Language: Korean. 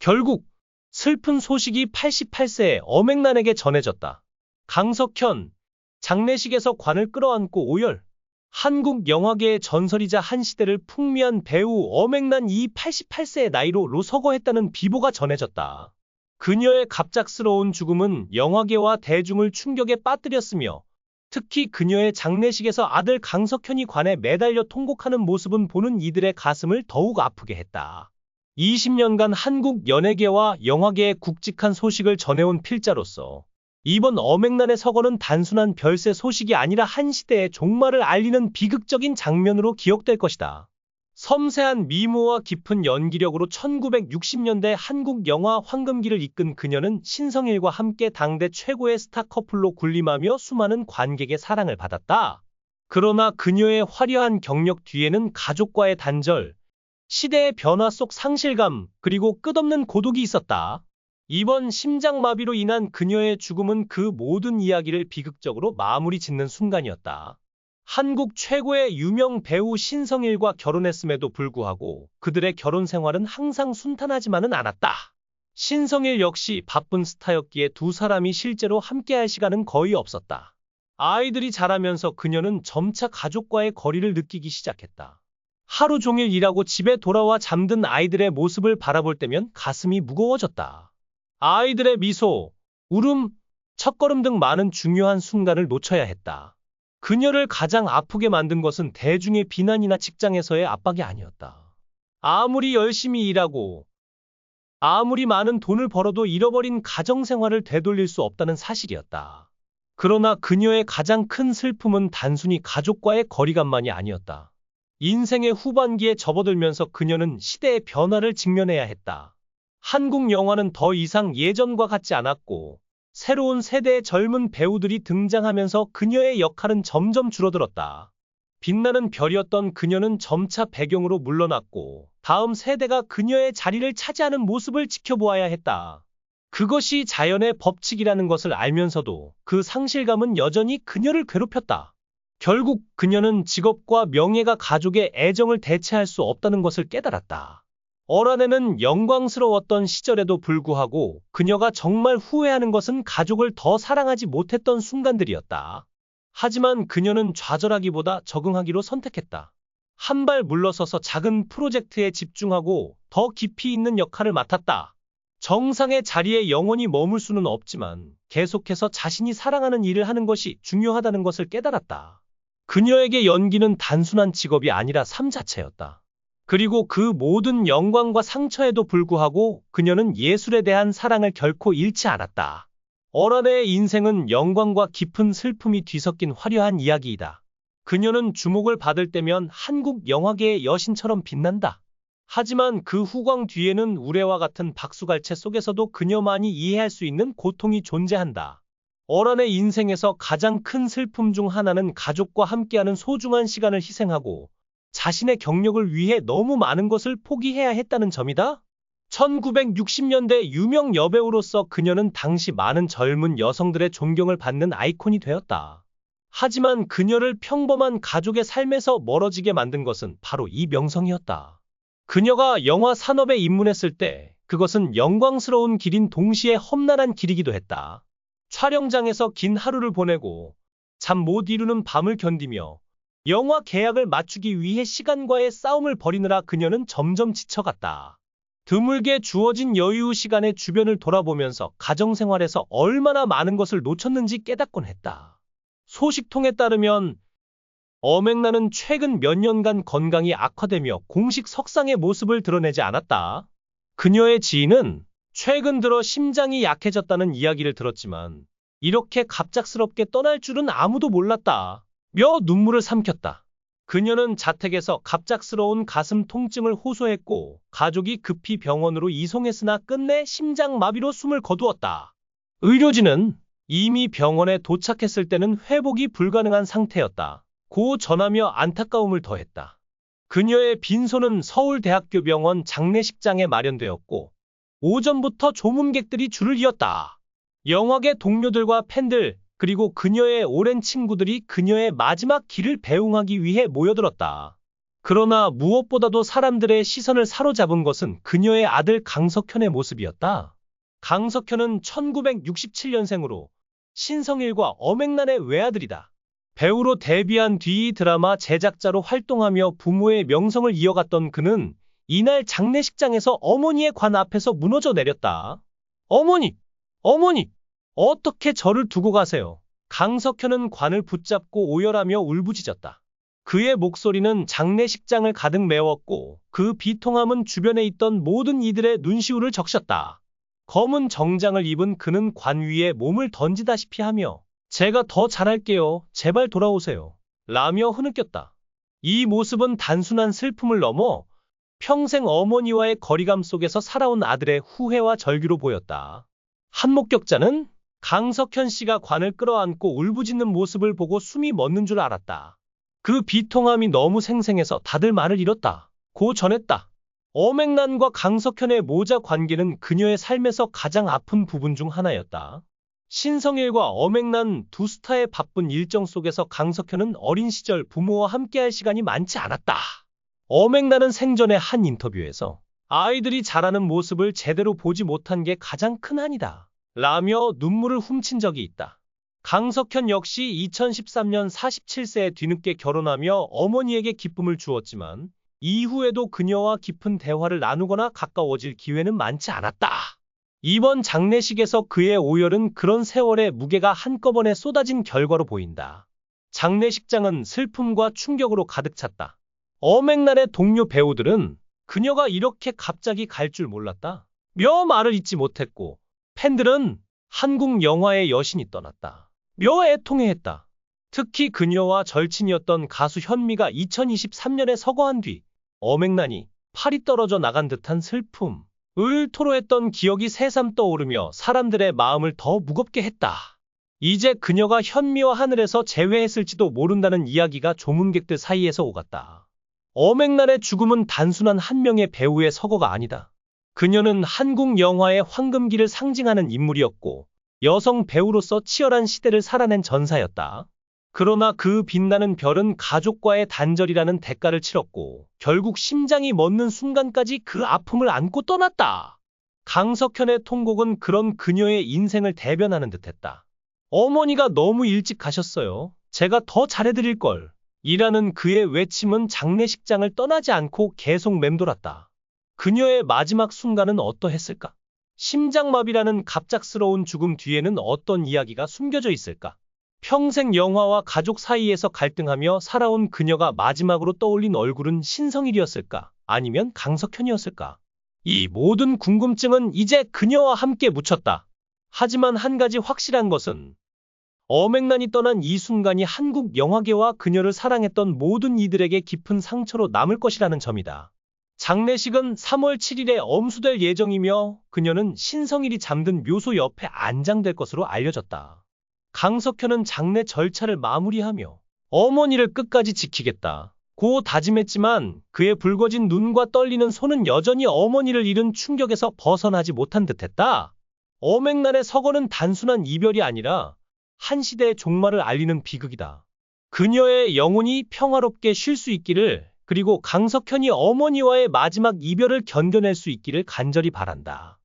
결국 슬픈 소식이 88세의 엄앵란에게 전해졌다. 강석현, 장례식에서 관을 끌어안고 오열. 한국 영화계의 전설이자 한 시대를 풍미한 배우 엄앵란이 88세의 나이로 서거했다는 비보가 전해졌다. 그녀의 갑작스러운 죽음은 영화계와 대중을 충격에 빠뜨렸으며 특히 그녀의 장례식에서 아들 강석현이 관에 매달려 통곡하는 모습은 보는 이들의 가슴을 더욱 아프게 했다. 20년간 한국 연예계와 영화계의 굵직한 소식을 전해온 필자로서 이번 엄앵란의 서거는 단순한 별세 소식이 아니라 한 시대의 종말을 알리는 비극적인 장면으로 기억될 것이다. 섬세한 미모와 깊은 연기력으로 1960년대 한국 영화 황금기를 이끈 그녀는 신성일과 함께 당대 최고의 스타 커플로 군림하며 수많은 관객의 사랑을 받았다. 그러나 그녀의 화려한 경력 뒤에는 가족과의 단절, 시대의 변화 속 상실감, 그리고 끝없는 고독이 있었다. 이번 심장마비로 인한 그녀의 죽음은 그 모든 이야기를 비극적으로 마무리 짓는 순간이었다. 한국 최고의 유명 배우 신성일과 결혼했음에도 불구하고 그들의 결혼 생활은 항상 순탄하지만은 않았다. 신성일 역시 바쁜 스타였기에 두 사람이 실제로 함께할 시간은 거의 없었다. 아이들이 자라면서 그녀는 점차 가족과의 거리를 느끼기 시작했다. 하루 종일 일하고 집에 돌아와 잠든 아이들의 모습을 바라볼 때면 가슴이 무거워졌다. 아이들의 미소, 울음, 첫걸음 등 많은 중요한 순간을 놓쳐야 했다. 그녀를 가장 아프게 만든 것은 대중의 비난이나 직장에서의 압박이 아니었다. 아무리 열심히 일하고 아무리 많은 돈을 벌어도 잃어버린 가정생활을 되돌릴 수 없다는 사실이었다. 그러나 그녀의 가장 큰 슬픔은 단순히 가족과의 거리감만이 아니었다. 인생의 후반기에 접어들면서 그녀는 시대의 변화를 직면해야 했다. 한국 영화는 더 이상 예전과 같지 않았고 새로운 세대의 젊은 배우들이 등장하면서 그녀의 역할은 점점 줄어들었다. 빛나는 별이었던 그녀는 점차 배경으로 물러났고 다음 세대가 그녀의 자리를 차지하는 모습을 지켜보아야 했다. 그것이 자연의 법칙이라는 것을 알면서도 그 상실감은 여전히 그녀를 괴롭혔다. 결국 그녀는 직업과 명예가 가족의 애정을 대체할 수 없다는 것을 깨달았다. 어란에는 영광스러웠던 시절에도 불구하고 그녀가 정말 후회하는 것은 가족을 더 사랑하지 못했던 순간들이었다. 하지만 그녀는 좌절하기보다 적응하기로 선택했다. 한 발 물러서서 작은 프로젝트에 집중하고 더 깊이 있는 역할을 맡았다. 정상의 자리에 영원히 머물 수는 없지만 계속해서 자신이 사랑하는 일을 하는 것이 중요하다는 것을 깨달았다. 그녀에게 연기는 단순한 직업이 아니라 삶 자체였다. 그리고 그 모든 영광과 상처에도 불구하고 그녀는 예술에 대한 사랑을 결코 잃지 않았다. 어란의 인생은 영광과 깊은 슬픔이 뒤섞인 화려한 이야기이다. 그녀는 주목을 받을 때면 한국 영화계의 여신처럼 빛난다. 하지만 그 후광 뒤에는 우레와 같은 박수갈채 속에서도 그녀만이 이해할 수 있는 고통이 존재한다. 어란의 인생에서 가장 큰 슬픔 중 하나는 가족과 함께하는 소중한 시간을 희생하고 자신의 경력을 위해 너무 많은 것을 포기해야 했다는 점이다. 1960년대 유명 여배우로서 그녀는 당시 많은 젊은 여성들의 존경을 받는 아이콘이 되었다. 하지만 그녀를 평범한 가족의 삶에서 멀어지게 만든 것은 바로 이 명성이었다. 그녀가 영화 산업에 입문했을 때 그것은 영광스러운 길인 동시에 험난한 길이기도 했다. 촬영장에서 긴 하루를 보내고 잠 못 이루는 밤을 견디며 영화 계약을 맞추기 위해 시간과의 싸움을 벌이느라 그녀는 점점 지쳐갔다. 드물게 주어진 여유 시간에 주변을 돌아보면서 가정생활에서 얼마나 많은 것을 놓쳤는지 깨닫곤 했다. 소식통에 따르면 엄앵란은 최근 몇 년간 건강이 악화되며 공식 석상의 모습을 드러내지 않았다. 그녀의 지인은 최근 들어 심장이 약해졌다는 이야기를 들었지만 이렇게 갑작스럽게 떠날 줄은 아무도 몰랐다. 며 눈물을 삼켰다. 그녀는 자택에서 갑작스러운 가슴 통증을 호소했고 가족이 급히 병원으로 이송했으나 끝내 심장마비로 숨을 거두었다. 의료진은 이미 병원에 도착했을 때는 회복이 불가능한 상태였다. 고 전하며 안타까움을 더했다. 그녀의 빈소는 서울대학교 병원 장례식장에 마련되었고 오전부터 조문객들이 줄을 이었다. 영화계 동료들과 팬들 그리고 그녀의 오랜 친구들이 그녀의 마지막 길을 배웅하기 위해 모여들었다. 그러나 무엇보다도 사람들의 시선을 사로잡은 것은 그녀의 아들 강석현의 모습이었다. 강석현은 1967년생으로 신성일과 엄앵란의 외아들이다. 배우로 데뷔한 뒤 드라마 제작자로 활동하며 부모의 명성을 이어갔던 그는 이날 장례식장에서 어머니의 관 앞에서 무너져 내렸다. 어머니! 어머니! 어떻게 저를 두고 가세요? 강석현은 관을 붙잡고 오열하며 울부짖었다. 그의 목소리는 장례식장을 가득 메웠고 그 비통함은 주변에 있던 모든 이들의 눈시울을 적셨다. 검은 정장을 입은 그는 관 위에 몸을 던지다시피 하며 제가 더 잘할게요. 제발 돌아오세요. 라며 흐느꼈다. 이 모습은 단순한 슬픔을 넘어 평생 어머니와의 거리감 속에서 살아온 아들의 후회와 절규로 보였다. 한 목격자는 강석현 씨가 관을 끌어안고 울부짖는 모습을 보고 숨이 멎는 줄 알았다. 그 비통함이 너무 생생해서 다들 말을 잃었다. 고 전했다. 엄앵란과 강석현의 모자 관계는 그녀의 삶에서 가장 아픈 부분 중 하나였다. 신성일과 엄앵란 두 스타의 바쁜 일정 속에서 강석현은 어린 시절 부모와 함께할 시간이 많지 않았다. 엄앵란은 생전의 한 인터뷰에서 아이들이 자라는 모습을 제대로 보지 못한 게 가장 큰 한이다. 라며 눈물을 훔친 적이 있다. 강석현 역시 2013년 47세에 뒤늦게 결혼하며 어머니에게 기쁨을 주었지만 이후에도 그녀와 깊은 대화를 나누거나 가까워질 기회는 많지 않았다. 이번 장례식에서 그의 오열은 그런 세월의 무게가 한꺼번에 쏟아진 결과로 보인다. 장례식장은 슬픔과 충격으로 가득 찼다. 엄앵란의 동료 배우들은 그녀가 이렇게 갑자기 갈 줄 몰랐다. 며 말을 잇지 못했고 팬들은 한국 영화의 여신이 떠났다. 며 애통해했다. 특히 그녀와 절친이었던 가수 현미가 2023년에 서거한 뒤 엄앵란이 팔이 떨어져 나간 듯한 슬픔을 토로했던 기억이 새삼 떠오르며 사람들의 마음을 더 무겁게 했다. 이제 그녀가 현미와 하늘에서 재회했을지도 모른다는 이야기가 조문객들 사이에서 오갔다. 엄앵란의 죽음은 단순한 한 명의 배우의 서거가 아니다. 그녀는 한국 영화의 황금기를 상징하는 인물이었고 여성 배우로서 치열한 시대를 살아낸 전사였다. 그러나 그 빛나는 별은 가족과의 단절이라는 대가를 치렀고 결국 심장이 멎는 순간까지 그 아픔을 안고 떠났다. 강석현의 통곡은 그런 그녀의 인생을 대변하는 듯했다. 어머니가 너무 일찍 가셨어요. 제가 더 잘해드릴걸. 이라는 그의 외침은 장례식장을 떠나지 않고 계속 맴돌았다. 그녀의 마지막 순간은 어떠했을까? 심장마비라는 갑작스러운 죽음 뒤에는 어떤 이야기가 숨겨져 있을까? 평생 영화와 가족 사이에서 갈등하며 살아온 그녀가 마지막으로 떠올린 얼굴은 신성일이었을까? 아니면 강석현이었을까? 이 모든 궁금증은 이제 그녀와 함께 묻혔다. 하지만 한 가지 확실한 것은 엄앵란이 떠난 이 순간이 한국 영화계와 그녀를 사랑했던 모든 이들에게 깊은 상처로 남을 것이라는 점이다. 장례식은 3월 7일에 엄수될 예정이며 그녀는 신성일이 잠든 묘소 옆에 안장될 것으로 알려졌다. 강석현은 장례 절차를 마무리하며 어머니를 끝까지 지키겠다 고 다짐했지만 그의 붉어진 눈과 떨리는 손은 여전히 어머니를 잃은 충격에서 벗어나지 못한 듯했다. 엄앵란의 서거는 단순한 이별이 아니라 한 시대의 종말을 알리는 비극이다. 그녀의 영혼이 평화롭게 쉴 수 있기를, 그리고 강석현이 어머니와의 마지막 이별을 견뎌낼 수 있기를 간절히 바란다.